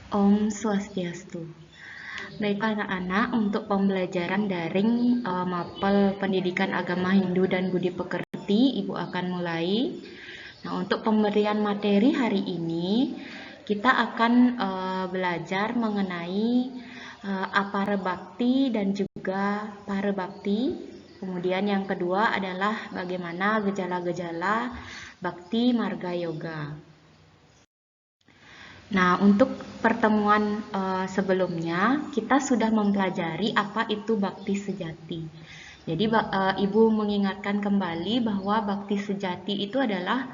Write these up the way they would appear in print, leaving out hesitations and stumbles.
Om Swastiastu. Baik anak-anak, untuk pembelajaran daring Mapel Pendidikan Agama Hindu dan Budi Pekerti, Ibu akan mulai. Nah, untuk pemberian materi hari ini, kita akan belajar mengenai apara bakti dan juga para bakti. Kemudian yang kedua adalah bagaimana gejala-gejala bakti marga yoga. Nah, untuk pertemuan sebelumnya, kita sudah mempelajari apa itu bakti sejati. Jadi, Ibu mengingatkan kembali bahwa bakti sejati itu adalah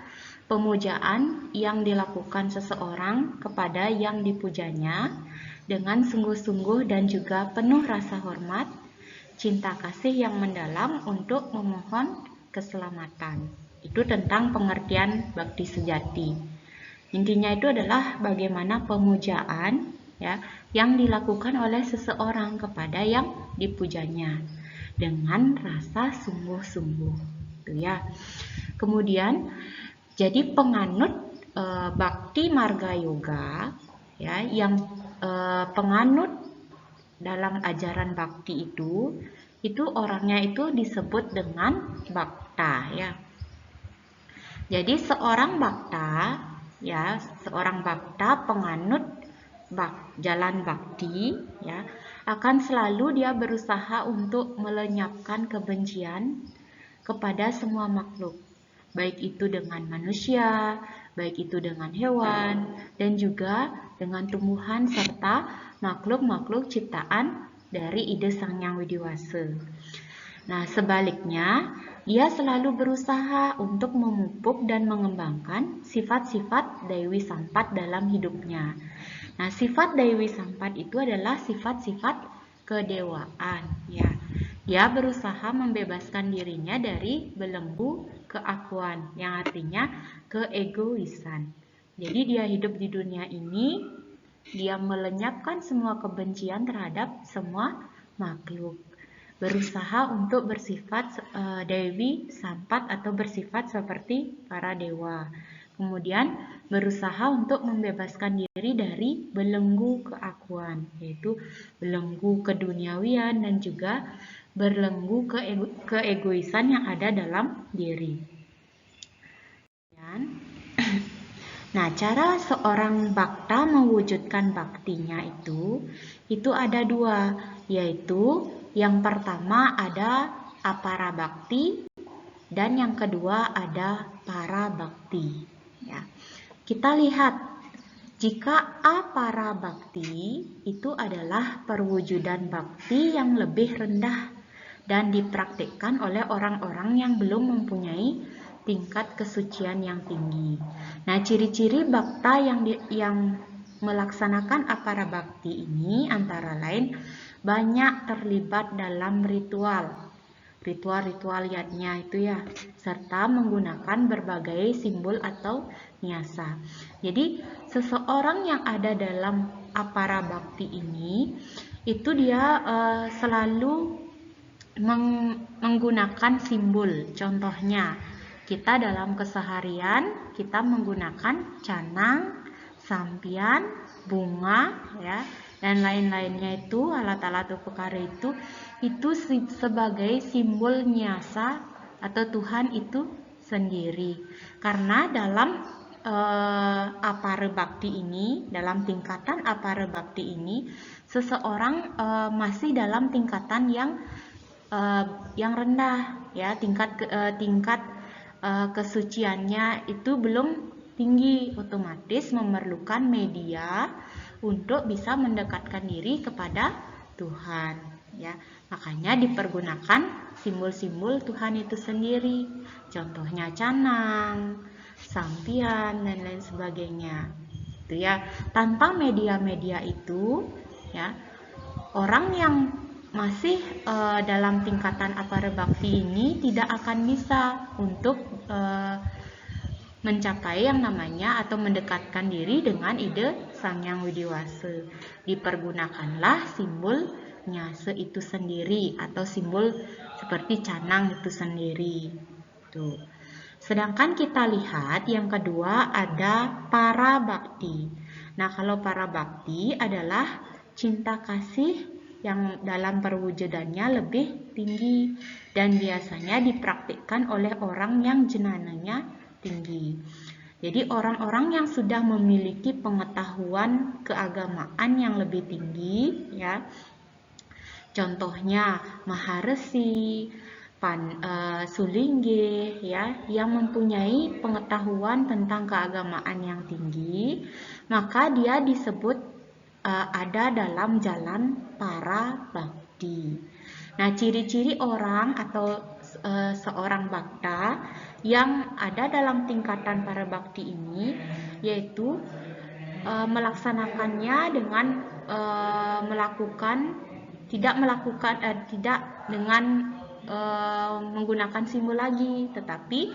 pemujaan yang dilakukan seseorang kepada yang dipujanya dengan sungguh-sungguh dan juga penuh rasa hormat, cinta kasih yang mendalam untuk memohon keselamatan. Itu tentang pengertian bakti sejati. Intinya itu adalah bagaimana pemujaan ya yang dilakukan oleh seseorang kepada yang dipujanya dengan rasa sungguh-sungguh. Itu ya. Kemudian jadi penganut bakti marga yoga ya yang penganut dalam ajaran bakti itu orangnya itu disebut dengan bakta ya. Jadi seorang bakta penganut jalan bakti ya akan selalu dia berusaha untuk melenyapkan kebencian kepada semua makhluk, baik itu dengan manusia, baik itu dengan hewan, dan juga dengan tumbuhan serta makhluk-makhluk ciptaan dari ide Sang Hyang Widiwasa. Nah, sebaliknya, ia selalu berusaha untuk memupuk dan mengembangkan sifat-sifat Dewi Sampat dalam hidupnya. Nah, sifat Dewi Sampat itu adalah sifat-sifat kedewaan, ya. Dia berusaha membebaskan dirinya dari belenggu keakuan, yang artinya keegoisan. Jadi dia hidup di dunia ini, dia melenyapkan semua kebencian terhadap semua makhluk, berusaha untuk bersifat Dewi Sampat atau bersifat seperti para dewa. Kemudian berusaha untuk membebaskan diri dari belenggu keakuan, yaitu belenggu keduniawian dan juga belenggu keegoisan yang ada dalam diri. Nah, cara seorang bakta mewujudkan baktinya itu ada dua, yaitu yang pertama ada apara bakti dan yang kedua ada para bakti. Ya. Kita lihat, jika apara bakti itu adalah perwujudan bakti yang lebih rendah dan dipraktikkan oleh orang-orang yang belum mempunyai tingkat kesucian yang tinggi. Nah, ciri-ciri bakta yang melaksanakan apara bakti ini antara lain banyak terlibat dalam ritual yatnya itu ya, serta menggunakan berbagai simbol atau nyasa. Jadi seseorang yang ada dalam apara bakti ini itu dia selalu menggunakan simbol. Contohnya, kita dalam keseharian kita menggunakan canang, sampian, bunga ya, dan lain-lainnya itu, alat-alat upekara itu sebagai simbol nyasa atau Tuhan itu sendiri. Karena dalam apara bakti ini, dalam tingkatan apara bakti ini, seseorang masih dalam tingkatan yang rendah ya, tingkat kesuciannya itu belum tinggi, otomatis memerlukan media untuk bisa mendekatkan diri kepada Tuhan ya. Makanya dipergunakan simbol-simbol Tuhan itu sendiri. Contohnya canang, sampian dan lain sebagainya. Itu ya. Tanpa media-media itu ya, orang yang masih dalam tingkatan apara bakti ini tidak akan bisa untuk mencapai yang namanya atau mendekatkan diri dengan ide Sang Hyang Widiwasa. Dipergunakanlah simbol nyase itu sendiri atau simbol seperti canang itu sendiri. Tuh. Sedangkan kita lihat yang kedua ada para bakti. Nah, kalau para bakti adalah cinta kasih yang dalam perwujudannya lebih tinggi dan biasanya dipraktikkan oleh orang yang jenananya tinggi. Jadi orang-orang yang sudah memiliki pengetahuan keagamaan yang lebih tinggi, ya, contohnya Maharesi, Sulingge, ya, yang mempunyai pengetahuan tentang keagamaan yang tinggi, maka dia disebut ada dalam jalan para bakti. Nah, ciri-ciri orang atau seorang bakta yang ada dalam tingkatan para bakti ini yaitu melaksanakannya dengan tidak dengan menggunakan simbol lagi, tetapi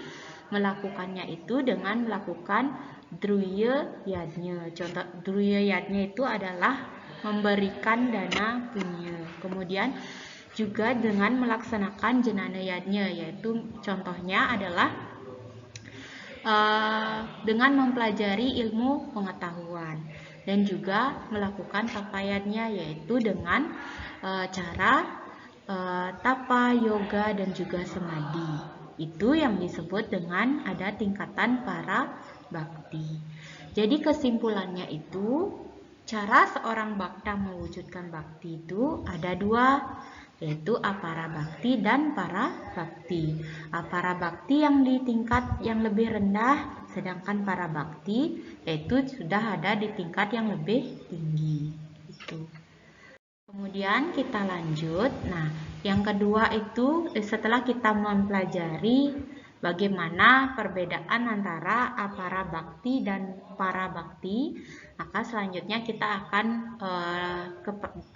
melakukannya itu dengan melakukan druya yadnya. Contoh druya yadnya itu adalah memberikan dana punya. Kemudian juga dengan melaksanakan jenana yadnya, yaitu contohnya adalah dengan mempelajari ilmu pengetahuan dan juga melakukan tapayannya, yaitu dengan cara tapa, yoga, dan juga samadhi. Itu yang disebut dengan ada tingkatan para bakti. Jadi kesimpulannya itu, cara seorang bakta mewujudkan bakti itu ada dua, yaitu apara bakti dan para bakti. Apara bakti yang di tingkat yang lebih rendah, sedangkan para bakti yaitu sudah ada di tingkat yang lebih tinggi. Itu. Kemudian kita lanjut. Nah, yang kedua itu setelah kita mempelajari bagaimana perbedaan antara apara bakti dan para bakti, maka selanjutnya kita akan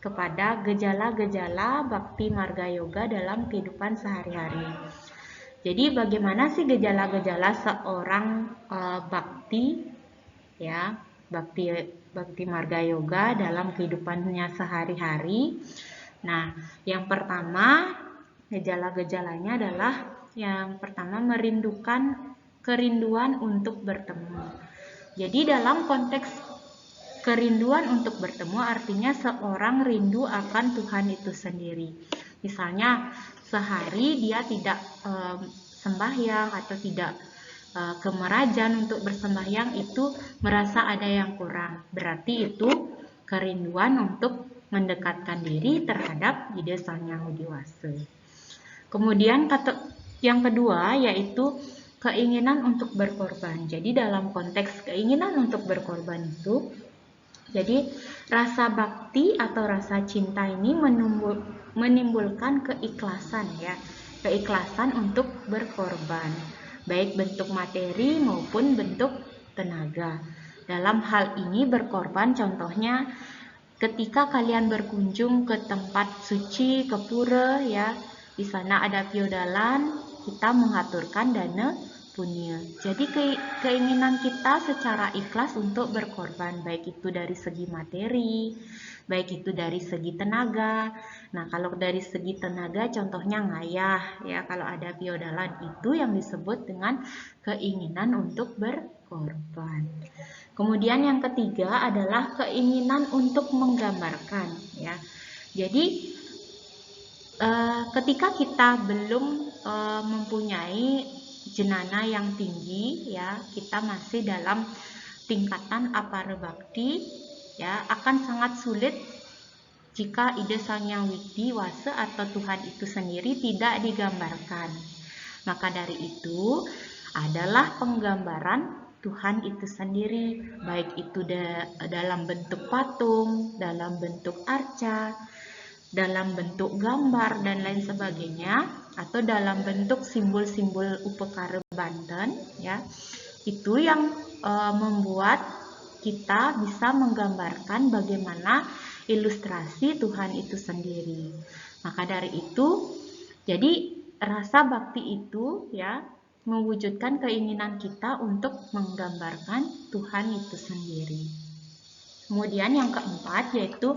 kepada gejala-gejala bakti marga yoga dalam kehidupan sehari-hari. Jadi bagaimana sih gejala-gejala seorang bakti, ya, bakti marga yoga dalam kehidupannya sehari-hari? Nah, yang pertama gejala-gejalanya adalah yang pertama merindukan kerinduan untuk bertemu. Jadi dalam konteks kerinduan untuk bertemu artinya seorang rindu akan Tuhan itu sendiri. Misalnya sehari dia tidak sembahyang atau tidak ke Merajan untuk bersembahyang, itu merasa ada yang kurang. Berarti itu kerinduan untuk mendekatkan diri terhadap Ida Sang Yang Widi Wasa. Kemudian yang kedua yaitu keinginan untuk berkorban. Jadi dalam konteks keinginan untuk berkorban itu, jadi rasa bakti atau rasa cinta ini menimbulkan keikhlasan, ya, keikhlasan untuk berkorban, baik bentuk materi maupun bentuk tenaga. Dalam hal ini berkorban contohnya ketika kalian berkunjung ke tempat suci, ke pura, ya, di sana ada piodalan, kita mengaturkan dana punya. Jadi keinginan kita secara ikhlas untuk berkorban, baik itu dari segi materi, baik itu dari segi tenaga. Nah, kalau dari segi tenaga contohnya ngayah, ya, kalau ada piodalan itu yang disebut dengan keinginan untuk berkorban. Kemudian yang ketiga adalah keinginan untuk menggambarkan, ya. Jadi ketika kita belum mempunyai jenana yang tinggi, ya, kita masih dalam tingkatan apara bakti, ya, akan sangat sulit jika Ida Sang Yang Widi Wasa atau Tuhan itu sendiri tidak digambarkan. Maka dari itu adalah penggambaran Tuhan itu sendiri, baik itu dalam bentuk patung, dalam bentuk arca, dalam bentuk gambar dan lain sebagainya, atau dalam bentuk simbol-simbol upekara Banten, ya, itu yang membuat kita bisa menggambarkan bagaimana ilustrasi Tuhan itu sendiri. Maka dari itu, jadi rasa bakti itu, ya, mewujudkan keinginan kita untuk menggambarkan Tuhan itu sendiri. Kemudian yang keempat yaitu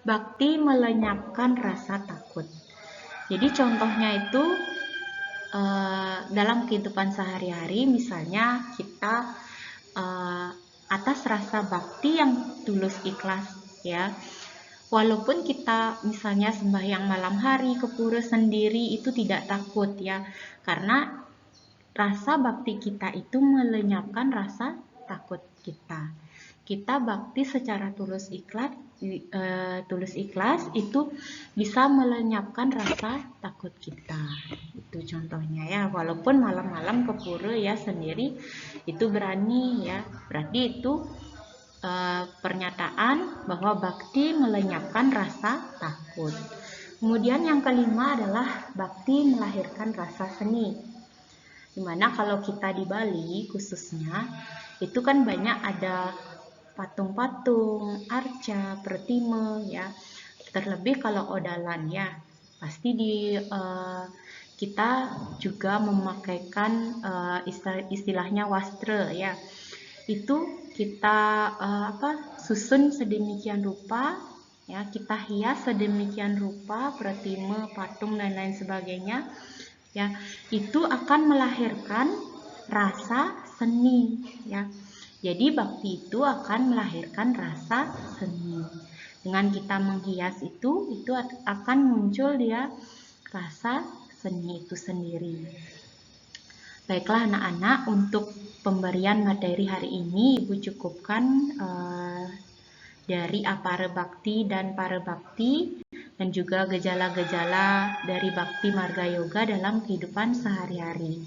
bakti melenyapkan rasa takut. Jadi contohnya itu dalam kehidupan sehari-hari, misalnya kita atas rasa bakti yang tulus ikhlas ya. Walaupun kita misalnya sembahyang malam hari ke pura sendiri itu tidak takut ya, karena rasa bakti kita itu melenyapkan rasa takut kita. Kita bakti secara tulus ikhlas itu bisa melenyapkan rasa takut kita. Itu contohnya ya, walaupun malam-malam ke pura ya sendiri itu berani ya, berarti itu pernyataan bahwa bakti melenyapkan rasa takut. Kemudian yang kelima adalah bakti melahirkan rasa seni. Dimana kalau kita di Bali khususnya, itu kan banyak ada patung-patung, arca, pertime ya. Terlebih kalau odalan ya, pasti kita juga memakaikan istilahnya wastra ya. Itu kita susun sedemikian rupa ya, kita hias sedemikian rupa pertime, patung dan lain sebagainya ya, itu akan melahirkan rasa seni ya. Jadi bakti itu akan melahirkan rasa seni. Dengan kita menghias itu akan muncul dia rasa seni itu sendiri. Baiklah anak-anak, untuk pemberian materi hari ini Ibu cukupkan dari apara bakti dan para bakti, dan juga gejala-gejala dari bakti marga yoga dalam kehidupan sehari-hari.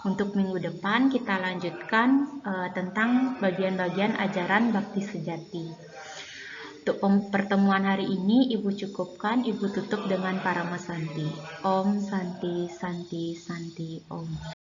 Untuk minggu depan kita lanjutkan tentang bagian-bagian ajaran bakti sejati. Untuk pertemuan hari ini Ibu cukupkan, Ibu tutup dengan Paramasanti. Om Santi Santi Santi Om.